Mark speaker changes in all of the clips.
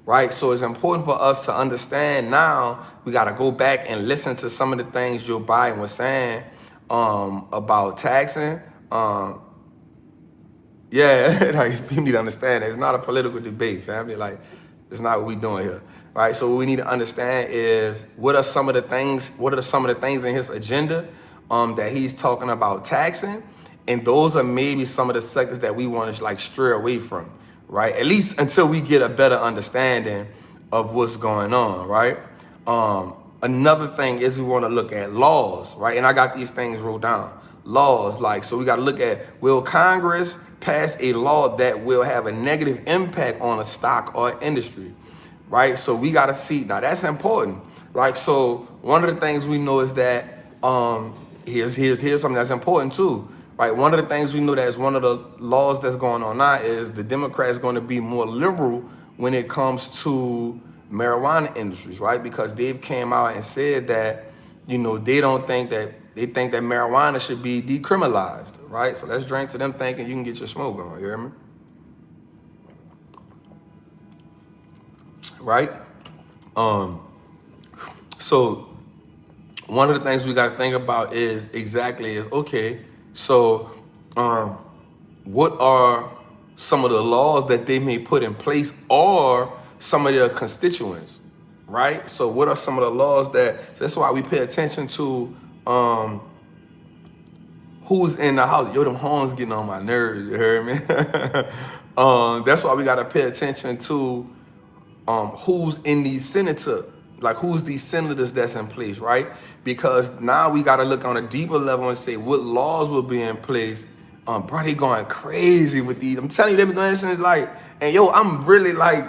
Speaker 1: right? So it's important for us to understand now. We got to go back and listen to some of the things Joe Biden was saying about taxing. Yeah, like people need to understand that it's not a political debate, family. Like, it's not what we doing here, right? So what we need to understand is what are some of the things, in his agenda that he's talking about taxing, and those are maybe some of the sectors that we want to like stray away from, right? At least until we get a better understanding of what's going on, right? Another thing is we want to look at laws, right? And I got these things wrote down. Laws, like, so we got to look at, will Congress pass a law that will have a negative impact on a stock or industry, right? So we got to see, now that's important. Like, so one of the things we know is that, here's something that's important too, right? One of the things we know that is one of the laws that's going on now is the Democrats going to be more liberal when it comes to marijuana industries, right? Because they've came out and said that, they think that marijuana should be decriminalized, right? So let's drink to them thinking you can get your smoke on, you hear me? Right? So one of the things we got to think about is okay, so what are some of the laws that they may put in place or some of their constituents, right? So what are some of the laws so that's why we pay attention to who's in the house. Yo, them horns getting on my nerves, you heard me? That's why we got to pay attention to who's in these who's these senators that's in place, right? Because now we got to look on a deeper level and say what laws will be in place. Bro, they going crazy with these. I'm telling you, they be doing this like, and yo, I'm really like,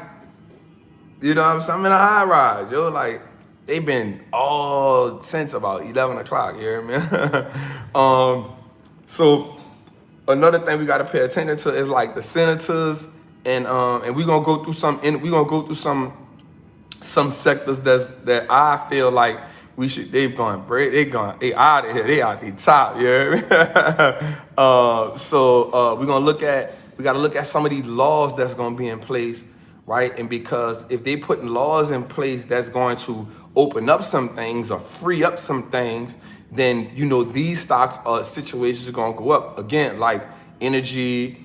Speaker 1: you know what I'm saying? I'm in a high rise, yo, like, they've been all since about 11 o'clock, you hear me? So another thing we got to pay attention to is like the senators, and we're gonna go through some sectors that I feel like they out of here, they out the top, you hear me? We gotta look at some of these laws that's gonna be in place, right? And because if they putting laws in place that's going to open up some things or free up some things, then these stocks or situations are gonna go up again, like energy,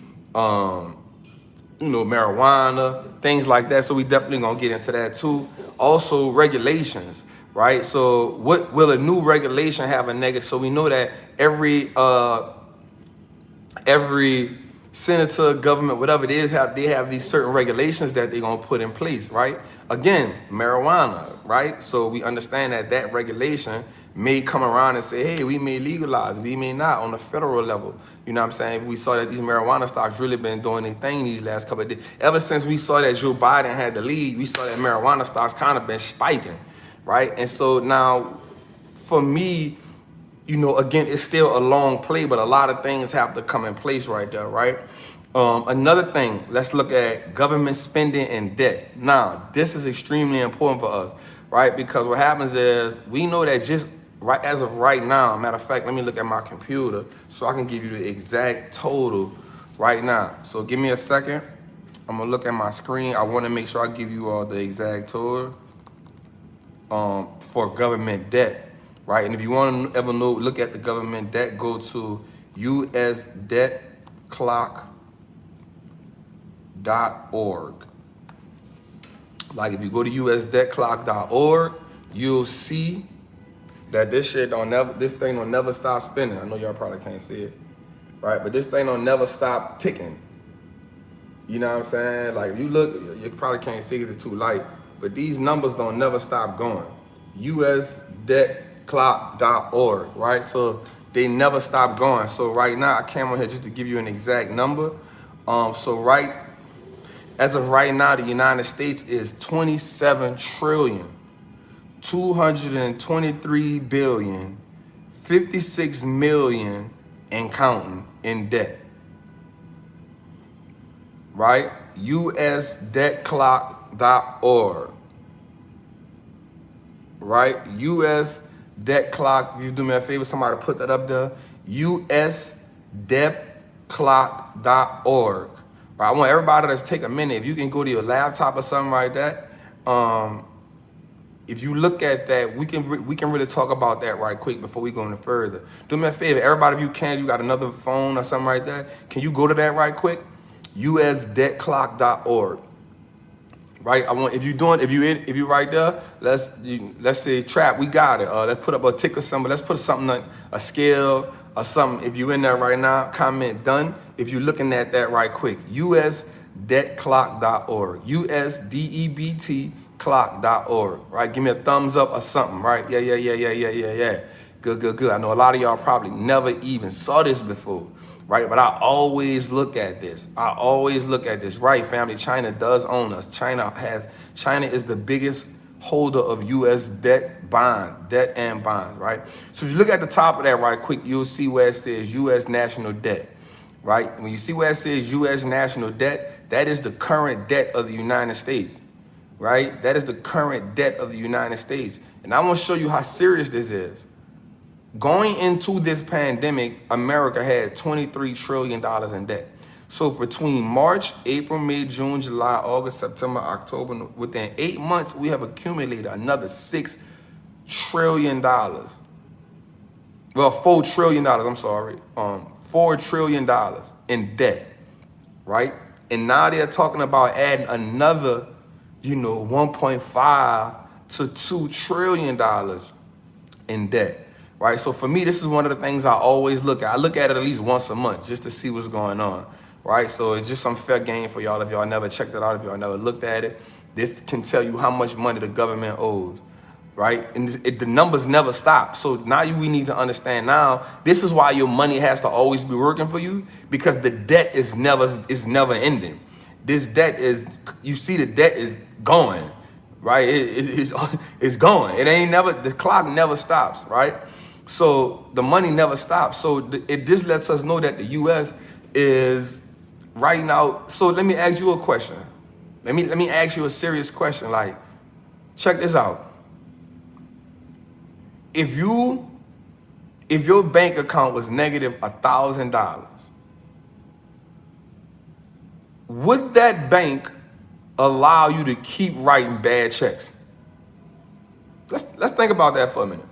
Speaker 1: marijuana, things like that. So we definitely gonna get into that too. Also regulations, right? So what will a new regulation have a negative? So we know that every senator, government, whatever it is, they have these certain regulations that they're gonna put in place, right? Again, marijuana, right? So we understand that regulation may come around and say, hey, we may legalize, we may not on the federal level. You know what I'm saying? We saw that these marijuana stocks really been doing their thing these last couple of days. Ever since we saw that Joe Biden had the lead, we saw that marijuana stocks kind of been spiking, right? And so now, for me, again, it's still a long play, but a lot of things have to come in place right there, right? Another thing, let's look at government spending and debt. Now, this is extremely important for us, right? Because what happens is we know that just right as of right now, matter of fact, let me look at my computer so I can give you the exact total right now. So give me a second. I'm gonna look at my screen. I wanna make sure I give you all the exact total for government debt, right? And if you want to ever look at the government debt, go to usdebtclock.org. Like if you go to usdebtclock.org, you'll see that this thing don't never stop spinning. I know y'all probably can't see it, right? But this thing don't never stop ticking. You know what I'm saying? Like if you look, you probably can't see because it's too light, but these numbers don't never stop going. usdebtclock.org, right? So they never stop going. So right now, I came on here just to give you an exact number. As of right now, the United States is 27,223,056,000,000 and counting in debt. Right? usdebtclock.org. Right? US Debt Clock. You do me a favor, somebody put that up there. usdebtclock.org. Right? I want everybody to take a minute. If you can go to your laptop or something like that, if you look at that, we can really talk about that right quick before we go any further. Do me a favor, everybody, if you can, you got another phone or something like that, can you go to that right quick? usdebtclock.org. Right, I want if you right there, let's say Trap, we got it. Let's put up a ticker symbol. Let's put something like a scale or something. If you in there right now, comment done. If you're looking at that right quick, usdebtclock.org, USDEBT clock.org. Right, give me a thumbs up or something. Right, yeah. Good. I know a lot of y'all probably never even saw this before. Right, but I always look at this. Right, family, China does own us. China is the biggest holder of U.S. debt and bonds, right? So if you look at the top of that right quick, you'll see where it says U.S. national debt, right? When you see where it says U.S. national debt, that is the current debt of the United States, right? That is the current debt of the United States. And I want to show you how serious this is. Going into this pandemic, America had $23 trillion in debt. So between March, April, May, June, July, August, September, October, within 8 months, we have accumulated another $6 trillion. Well, $4 trillion, I'm sorry. $4 trillion in debt, right? And now they're talking about adding another, 1.5 to $2 trillion in debt. Right, so for me, this is one of the things I always look at. I look at it at least once a month just to see what's going on, right? So it's just some fair game for y'all if y'all never checked it out, if y'all never looked at it. This can tell you how much money the government owes, right? And the numbers never stop. So now we need to understand now, this is why your money has to always be working for you, because the debt is never ending. This debt is, you see the debt is going, right? It's going. The clock never stops, right? So the money never stops. So this lets us know that the U.S. is right now. So let me ask you a question. Let me ask you a serious question. Like, check this out. If your bank account was negative $1,000, would that bank allow you to keep writing bad checks? Let's think about that for a minute.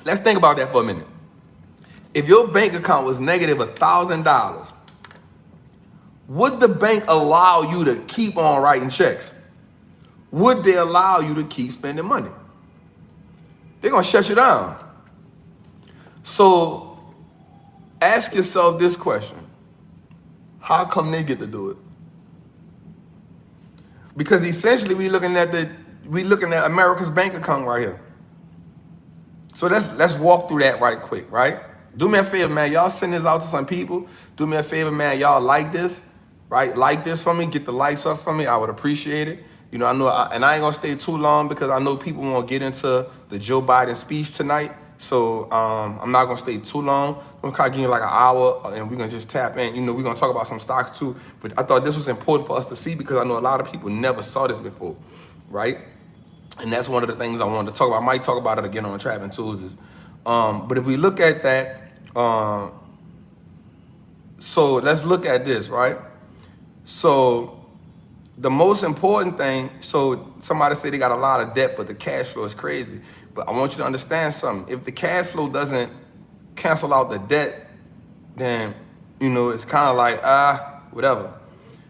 Speaker 1: Let's think about that for a minute. If your bank account was negative $1,000, would the bank allow you to keep on writing checks? Would they allow you to keep spending money? They're gonna shut you down. So ask yourself this question. How come they get to do it? Because essentially we looking at America's bank account right here. So let's walk through that right quick, right? Do me a favor, man. Y'all send this out to some people. Do me a favor, man. Y'all like this, right? Like this for me. Get the likes up for me. I would appreciate it. And I ain't gonna stay too long because I know people want to get into the Joe Biden speech tonight. So I'm not gonna stay too long. I'm gonna give you like an hour, and we're gonna just tap in. We're gonna talk about some stocks too. But I thought this was important for us to see because I know a lot of people never saw this before, right? And that's one of the things I wanted to talk about. I might talk about it again on Trappin Tuesdays. But if we look at that, so let's look at this, right? So the most important thing, so somebody said they got a lot of debt, but the cash flow is crazy. But I want you to understand something. If the cash flow doesn't cancel out the debt, then, it's kind of like, whatever.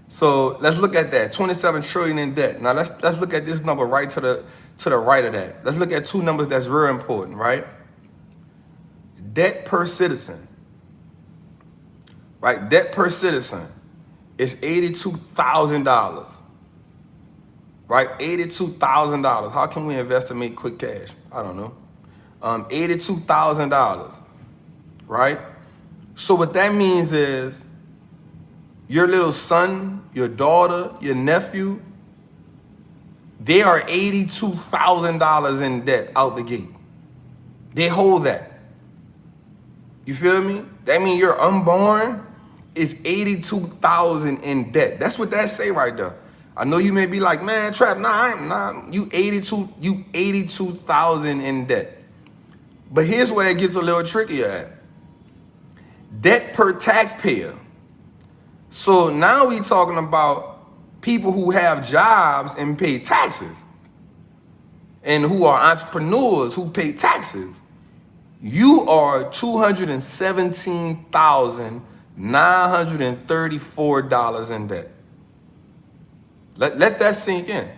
Speaker 1: So let's look at that, 27 trillion in debt. Now let's look at this number right to the right of that. Let's look at two numbers that's very important, right? Debt per citizen, right? Debt per citizen is $82,000, right? $82,000. How can we invest to make quick cash? I don't know. $82,000, right? So what that means is your little son, your daughter, your nephew, they are $82,000 in debt out the gate. They hold that. You feel me? That means your unborn is $82,000 in debt. That's what that say right there. I know you may be like, man, Trap, you 82,000 in debt. But here's where it gets a little trickier at. debt per taxpayer. So now we talking about people who have jobs and pay taxes and who are entrepreneurs who pay taxes. You are $217,934 in debt. Let that sink in.